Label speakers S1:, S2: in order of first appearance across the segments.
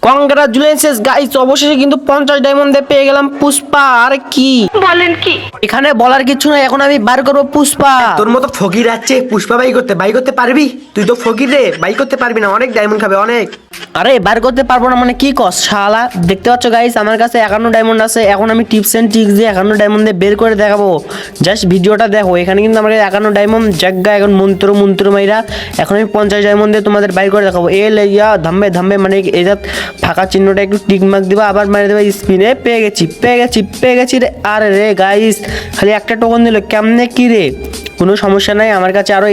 S1: Congratulations guys, অবশেষে কিন্তু 50 ডায়মন্ডে পেয়ে গেলাম পুষ্পা। আর কি বলেন, কি এখানে বলার কিছু নাই, এখন আমি বার করবো পুষ্পা।
S2: তোর মতো ফকির আছে পুষ্পা বাই করতে পারবি? তুই তো ফকির রে, বাই করতে পারবি না, অনেক ডায়মন্ড খাবে অনেক।
S1: আরে বার করতে পারবো না মানে কি কস শালা? দেখতে পাচ্ছ গাইস, আমার কাছে 51 ডায়মন্ড আছে। এখন আমি টিপস এন্ড ট্রিক্স দিয়ে 51 ডায়মন্ড দিয়ে বের করে দেখাবো। জাস্ট ভিডিওটা দেখো, এখানে কিন্তু আমার 51 ডায়মন্ড জায়গা, এখন মন্ত্র মাইরা এখন আমি 50 ডায়মন্ড দিয়ে তোমাদের বাইর করে দেখাবো। এ লাইয়া ধাম্বে ধাম্বে, মানে এই যে ফাঁকা চিহ্নটা একটু টিক মার্ক দিবা, আবার মারি দেবা স্পিনে। পেয়ে গেছি রে। আরে রে গাইস, খালি একটা টোকন দিল, কেমনে কি রে? কোনো সমস্যা নাই, আমার কাছে আরো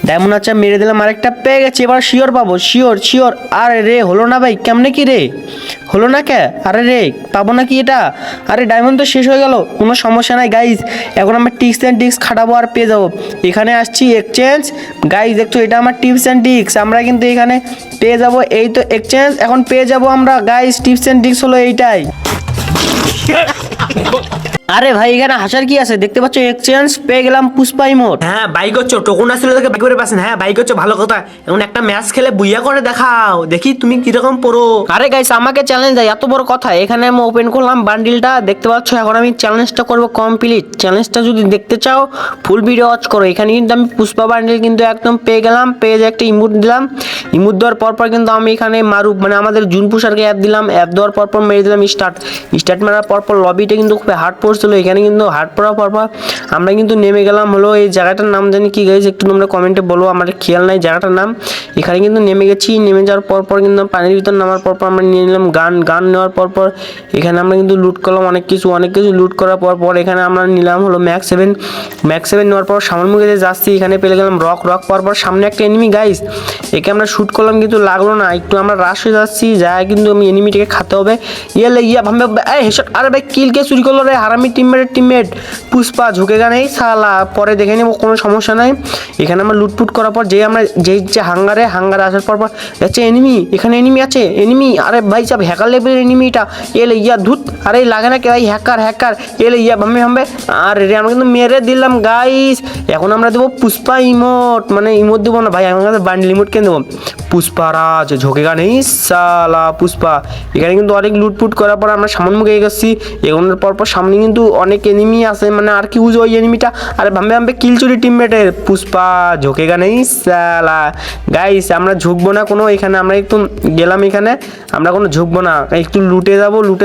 S1: ডায়মন্ড আছে, মেরে দিলাম আরেকটা, পেয়ে গেছি। এবার শিওর পাবো, শিওর। আরে রে হলো না ভাই, কেমনে কি রে হলো না কে? আরে রে পাবো না কি এটা? আরে ডায়মন্ড তো শেষ হয়ে গেল। কোনো সমস্যা নাই গাইজ, এখন আমরা টিপস অ্যান্ড ট্রিক্স খাটাবো আর পেয়ে যাবো। এখানে আসছি এক্সচেঞ্জ গাইজ, দেখছো এটা আমার টিপস অ্যান্ড ট্রিক্স, আমরা কিন্তু এখানে পেয়ে যাবো। এই তো এক্সচেঞ্জ, এখন পেয়ে যাবো আমরা গাইজ। টিপস অ্যান্ড ট্রিক্স হলো এইটাই। আরে ভাই এখানে হাসার কি আছে? দেখতে পাচ্ছ এক্সচেঞ্জ পেয়ে গেলাম পুষ্পা ইমোট।
S2: হ্যাঁ বাই করছো, টোকন আসলে তোকে বাই করে পাচ্ছেন। হ্যাঁ বাই করছো, ভালো কথা। এখন একটা ম্যাচ খেলে বুইয়া করে দেখাও, দেখি তুমি কিরকম পড়ো।
S1: আরে গাইস, আমাকে চ্যালেঞ্জ দেয়, এত বড় কথা। এখানে আমি ওপেন করলাম বান্ডিলটা, দেখতে পাচ্ছ। এখন আমি চ্যালেঞ্জটা করব কমপ্লিট। চ্যালেঞ্জটা যদি দেখতে চাও ফুল ভিডিও ওয়াচ করো। এখানে কিন্তু আমি পুষ্পা বান্ডিল কিন্তু একদম পেয়ে গেলাম। পেয়ে যে একটা ইমোট দিলাম, ইমোট দেওয়ার পর কিন্তু আমি এখানে মারুফ মানে আমাদের জুন পুষারকে অ্যাড দিলাম। অ্যাড দেওয়ার পর মেরে দিলাম স্টার্ট মারার পর লবিটা কিন্তু খুব হার্ড পড়ছিল। এখানে কিন্তু হার্ড পড়ার পর আমরা কিন্তু নেমে গেলাম হলো এই জায়গাটার নাম জানি কি গাইস, একটু তোমরা কমেন্টে বলো, আমার খেয়াল নাই জায়গাটার নাম। এখানে কিন্তু নেমে গেছি। নেমে যাওয়ার পর কিন্তু পানির ভিতর নামার পর আমরা নিয়ে নিলাম গান নেওয়ার পর এখানে আমরা কিন্তু লুট করলাম অনেক কিছু লুট করার পর এখানে আমরা নিলাম হলো ম্যাক্স 7 নেওয়ার পর সামনের মুখে যে যাচ্ছি, এখানে পেয়ে গেলাম রক পর সামনে একটা এনিমি গাইস। একে আমরা শুট করলাম কিন্তু লাগলো না, একটু আমরা রাশ হয়ে যাচ্ছি, যা কিন্তু আমি এনিমিটাকে খাতে হবে। ভাবে হেডশট। আরে ভাই কিল কে চুরি করলো রে? হারামি টিমমেট পুষ্পা ঝুঁকেগা নেই সালা, পরে দেখে নেবো, কোনো সমস্যা নাই। এখানে আমরা লুটপুট করার পর যেই হাঙ্গারে আসার পর যাচ্ছে এনিমি। এখানে এনিমি আছে, আরে ভাই সব হ্যাকার লেভেলের এনিমিটা। ধুত, আরে লাগে না কে ভাই? হ্যাকার ভাম্বে। আর রে আমরা কিন্তু মেরে দিলাম গাইস। এখন আমরা দেবো পুষ্পা ইমোট, মানে ইমোট দেবো না ভাই, আমার কাছে বান্ডিল ইমোট কেন দেবো? পুষ্পারাজ ঝোঁকেগা নেই সালা পুষ্পা। এখানে কিন্তু অনেক লুটপুট করার পর আমরা সামনে মুখে গেছি। এগোনোর পর সামনে কিন্তু অনেক এনিমি আছে, মানে আর কি ওই এনিমিটা। আরে ভাম্বে কিল চুরি টিমমেটের। পুষ্পা ঝোঁকেগা নেই সালা। গাইস আমরা ঝুঁকবো না কোনো, এখানে আমরা একটু গেলাম, এখানে আমরা কোনো ঝুঁকবো না, একটু লুটে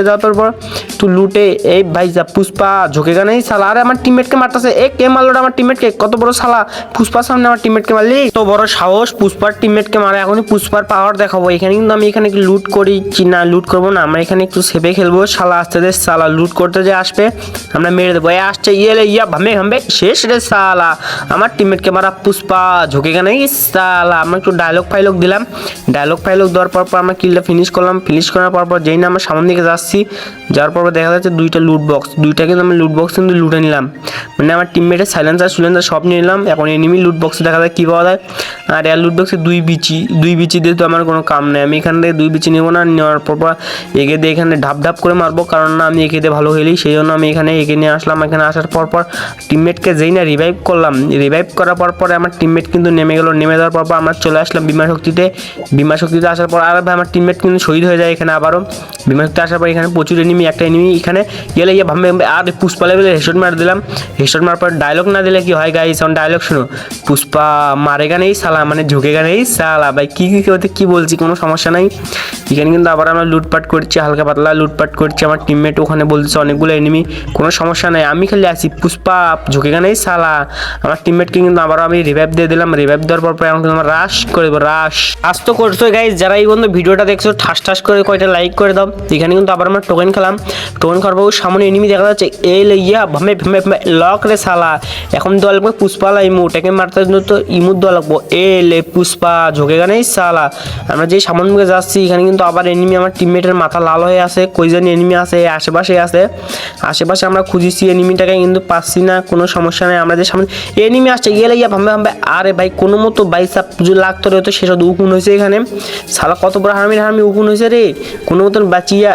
S1: যাওয়ার পর একটু লুটে এই ভাই যা পুষ্পা ঝোঁকেগা নেই সালা। আরে আমার টিমমেটকে মারতেছে, কে মারলো আমার টিমমেটকে? কত বড় সালা, পুষ্পার সামনে আমার টিমমেটকে মারলি? তো বড় সাহস পুষ্পার টিমমেটকে মারা। এখনই পুষ্পার পাওয়ার দেখাবো। এখানে কিন্তু আমি এখানে লুট করি কি না, লুট করবো না, আমরা এখানে একটু সেভে খেলবো। শালা আসতে দে সালা, লুট করতে যে আসবে আমরা মেরে দেবো। আসছে ভাম্বে শেষ রে সালা, আমার টিমমেটকে মারা। পুষ্পা ঝোঁকেগা নেই সালা। আমরা একটু ডায়লগ দিলাম। ডায়লগ দেওয়ার পর আমরা কিলটা ফিনিশ করলাম। ফিনিশ করার পর যেই না আমরা সামনের দিকে যাচ্ছি, যাওয়ার পর দেখা যাচ্ছে দুইটা কিন্তু আমি লুট বক্স কিন্তু লুটে নিলাম, মানে আমার টিমমেটের সাইলেন্সার সব নিয়ে নিলাম। এখন এনিমি লুট বক্সে দেখা যায় কী পাওয়া যায়। আর এর লুট বক্সে দুই বিচি দিয়ে তো আমার কোনো কাম নেই। আমি এখান থেকে 2 বিচি নেবো না, নেওয়ার পর একে দিয়ে এখানে ঢাপ করে মারবো, কারণ না আমি একে দিয়ে ভালো খেলি, সেই জন্য আমি এখানে একে নিয়ে আসলাম। এখানে আসার পর টিমমেটকে যেই না রিভাইভ করলাম, রিভাইভ করার পর আমার টিমমেট কিন্তু নেমে গেল। নেমে যাওয়ার পর আমরা চলে আসলাম বিমা শক্তিতে আসার পর আর ভাই আমার টিমমেট কিন্তু শহীদ হয়ে যায়। এখানে আবারও বিমা শক্তি আসার পর এখানে প্রচুর এনিমি, একটা এনিমি এখানে ভাবে আর পুষ্পা লেভেলের হেডশট মার দিলাম। হেডশট মারার পর ডায়লগ না দিলে কি হয় গাইস? এখন ডায়লগ শুনো, পুষ্পা মারেগা নেই সালা, মানে ঝুঁকেগা নেই সালা। ভাই কি বলছি, কোনো সমস্যা নাই। এখানে কিন্তু আবার আমরা লুটপাট করছি, হালকা পাতলা লুটপাট করছি। আমার টিমমেট ওখানে বলছে অনেকগুলো এনিমি, কোনো সমস্যা নাই, আমি খালি আসি। পুষ্পা ঝুঁকেগা নেই সালা। আমার টিমমেটকে কিন্তু আবার আমি রিভাইভ দিয়ে দিলাম। রিভাইভ দেওয়ার পর এখন কিন্তু আমরা রাশ করে দেবো। রাশ তো করছো গাইস, যারা এই বন্ধু ভিডিওটা দেখছো ঠাস করে কয়টা লাইক করে দাও। এখানে কিন্তু আবার আমরা টোকেন খেলাম। টোকেন খাওয়ার পর সামনে এনিমি দেখা যাচ্ছে, ভাম্বে লক রে সালা। এখন দেওয়া লাগবে পুষ্পালা ইমোট, একে মারতে জন্য তো ইমোট দেওয়া লাগবো। পুষ্পা ঝোঁকেগা নেই সালা। আমরা যে সামনের মুখে যাচ্ছি, এখানে কিন্তু আবার এনিমি, আমার টিমমেটের মাথা লাল হয়ে আছে। কই জানি এনিমি আছে, আশেপাশে আমরা খুঁজেছি এনিমিটাকে কিন্তু পাচ্ছি না, কোনো সমস্যা নেই। আমরা যে সামনে এনিমি আসছে, ভাম্বে। আরে ভাই কোনো মতো বাইসাপ পুজো লাগতো রে, তো সেসব উকুন হয়েছে এখানে সালা। কত বড় হারামি উকুন হয়েছে রে, কোনো মতন বাঁচিয়া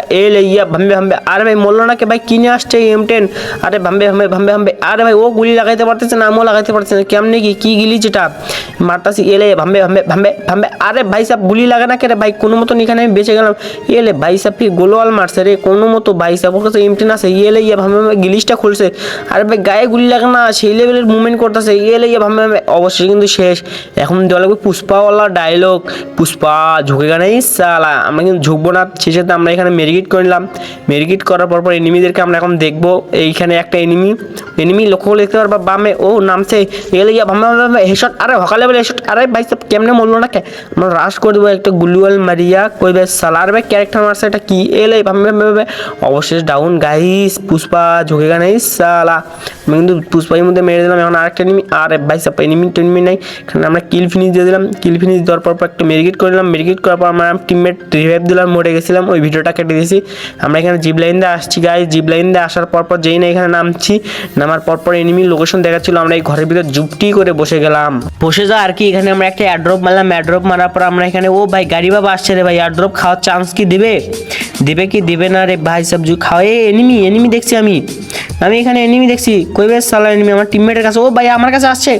S1: ভাম্বে। আরে ভাই মরলো না কে ভাই? কিনে আসছে M10। আরে ভাম্বে। আরে ভাই ও গুলি লাগাইতে পারতেছে না, আমিও লাগাইতে পারতেছে না, কেমনে কি গিলি যেটা মারতাছি। ভাম্বে। আরে ভাই সাহেব গুলি লাগে না কে রে ভাই, কোনো মতন এখানে আমি বেঁচে গেলাম। এলে ভাই সাহেব ফির গোলওয়াল মারছে রে কোনো মতো, ভাই সাহেব ওর কাছে এমটেন আছে, এলে ইয়ে ভাবে গিলিসটা খুলছে। আরে ভাই গায়ে গুলি লাগে না, সেই লেভেলের মুভমেন্ট করতেছে, এলে ইয়ে ভাবে অবশ্যই কিন্তু শেষ। এখন দেওয়া লাগবে পুষ্পাওয়ালা ডায়লগ, পুষ্পা ঝুঁকে গানে সালা, আমরা কিন্তু ঝুঁকবো না। সেই সাথে আমরা এখানে মেরিগেট করে নিলাম। মেরিগেট করার পর এনিমিদেরকে আমরা এখন দেখবো। এইখানে একটা এনিমি লক্ষ্য করে দেখতে পারবা বামে, ও নামছে, এলে গিয়া ভাবে হেডশট, আরে হকালে বলে হেডশট। আরে ভাই সাহেব কেমনে মরলো না কে, আমরা রাশ করে দেবো একটা গুলিওয়াল মারিয়া কইবে সালা। আরে ভাই ক্যারেক্টার মারছে এটা কি, এলে ভাবে অবশেষ ডাউন গাইস, পুষ্পা ঝুঁকে গানে সালা। আমি কিন্তু পুষ্পার মধ্যে মেরে দিলাম। এখন আরেকটা এনিমি, আরে ভাই সাহেব এনিমি নাই, এখানে আমরা কিল ফিনিশ দিয়ে দিলাম। কিল ফিনিশ দেওয়ার পর একটা মেরিগেট করে দিলাম। মেরিগেট করার পর আমরা টিমমেট রিভাইভ দিলাম, মরে গেছিলাম, ওই ভিডিওটা কেটে দিয়েছি। আমরা এখানে জিপ লাইন দিয়ে আসছি গাইস, জিপ লাইন দিয়ে আসার পর যেই না এখানে নামছি, নামার পর এনিমি লোকেশন দেখাচ্ছিল, আমরা এই ঘরের ভিতরে জুপটি করে বসে গেলাম। বসে যা আর কি, এখানে আমরা একটা এয়ারড্রপ মারলাম। এয়ারড্রপ মারার পর আমরা এখানে, ও ভাই গাড়ি বাবা আসছে রে ভাই, এয়ারড্রপ খাওয়ার চান্স কি দেবে কি দেবে না রে ভাই সব খাওয়া। এনিমি দেখছি আমি এখানে এনিমি দেখছি, কইবে সালা এনিমি আমার টিমমেটের কাছে, ও ভাই আমার কাছে আসছে।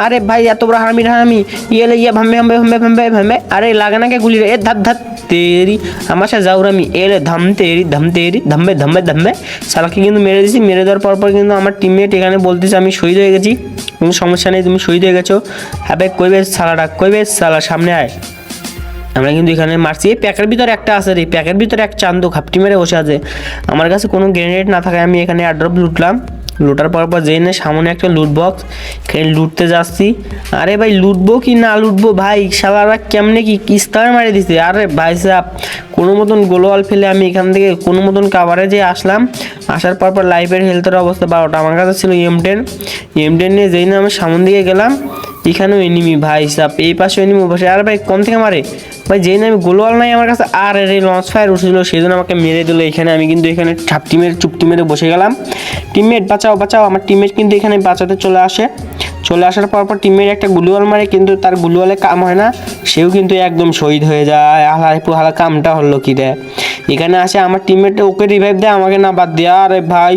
S1: আরে ভাই এত বড় হারামি ইয়েলে ইয়ে ভাম্বে, আরে লাগে না কে গুলি রে, এ ধাত তেরি আমার সাথে যাওরামি, এলে ধাম্বে সালাকে কিন্তু মেরে দিছি। মেরে দেওয়ার পর কিন্তু আমার টিমমেট এখানে বলতেছে আমি শহীদ হয়ে গেছি। কোনো সমস্যা নেই, তুমি শহীদ হয়ে গেছো। হ্যাঁ ভাই কইবে সালা সামনে আয়। আমরা কিন্তু এখানে মারছি। এই প্যাকের ভিতরে একটা আছে রে, প্যাকের ভিতরে এক চান্দু খাপটি মেরে বসে আছে। আমার কাছে কোনো গ্রেনেড না থাকায় আমি এখানে এয়ারড্রপ লুটলাম। লুটার পর যেই না সামনে একটা লুট বক্স, এখানে লুটতে যাচ্ছি। আরে ভাই লুটবো কি না লুটবো ভাই, শালারা কেমনে কি কিস্তার মারে দিছে। আরে ভাই সাহেব কোনো মতন গোলওয়াল ফেলে আমি এখান থেকে কোনো মতন কাভারে যে আসলাম। আসার পর লাইফের হেলথের অবস্থা 12টা। আমার কাছে ছিল M10 নিয়ে যেই না আমি সামন দিকে গেলাম, এখানেও এনিমি ভাই সাহেব, এই পাশে এনিমি বসে। আরে ভাই কোন থেকে মারে ভাই, যেই না আমি গোলওয়াল নাই আমার কাছে, আর রে লঞ্চ ফায়ার উঠছিল, সেই জন্য আমাকে মেরে দিল। এখানে আমি কিন্তু এখানে চুপটি মেরে বসে গেলাম। টিমমেট বাঁচাও, আমার টিমমেট কিন্তু এখানে বাঁচাতে চলে আসার পর টিমমেট একটা গুলিওয়াল মারে, কিন্তু তার গুলিওয়ালে কাম হয় না, সেও কিন্তু একদম শহীদ হয়ে যায়। হালা কামটা হলো কি রে, এখানে আসে আমার টিমমেট ওকে রিভাইভ দেয়, আমাকে না বাদ দেয়। আরে ভাই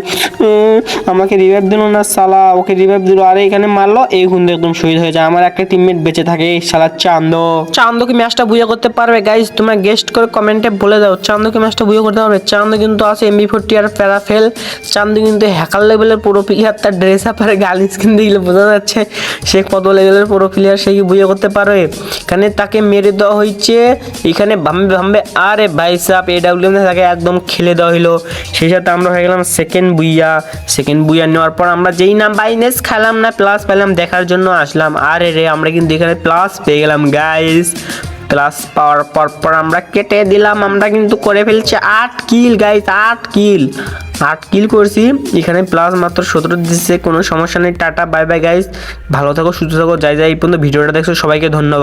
S1: আমাকে রিভাইভ দিল না সালা, ওকে রিভাইভ দিল, আরে এখানে মারলো, এই কিন্তু একদম শহীদ হয়ে যায়। আমার একটা টিমমেট বেঁচে থাকে, এই শালা চান্দো কি ম্যাচটা বুঝে করতে পারবে গাইজ? তোমরা গেস্ট করে কমেন্টে বলে দাও চান্দো কি ম্যাচটা বুঝে করতে পারবে। চান্দো কিন্তু আছে MB40 আর প্যারাফেল। চান্দো কিন্তু হ্যাকার লেভেলের পুরো প্লেয়ার, তার ড্রেস আপ আর গান স্কিন দিলে বোঝা যাচ্ছে সে কত লেভেলের পুরো প্লেয়ার, সে কি বুঝে করতে পারবে। এখানে তাকে মেরে দেওয়া হয়েছে, এখানে ভাম্বে। আরে ভাই সাহেব AWM তাকে একদম খেলে দেওয়া হইলো। সেই সাথে আমরা হয়ে গেলাম সেকেন্ড বুইয়া নেওয়ার পর আমরা যেই নাম বাইনেস খেলাম না, প্লাস পেলাম, দেখার জন্য আসলাম। আরে রে আমরা কিন্তু এখানে প্লাস পেয়ে গেলাম গাইস। প্লাস পাওয়ার পর আমরা কেটে দিলাম। আমরা কিন্তু করে ফেলছি 8 কিল গাইস, 8 কিল করছি। এখানে প্লাস মাত্র 17 দিচ্ছে, কোনো সমস্যা নেই। টাটা বাই বাই গাইস, ভালো থাকো সুস্থ থাকো। যাই এই পর্যন্ত ভিডিওটা দেখছো সবাইকে ধন্যবাদ।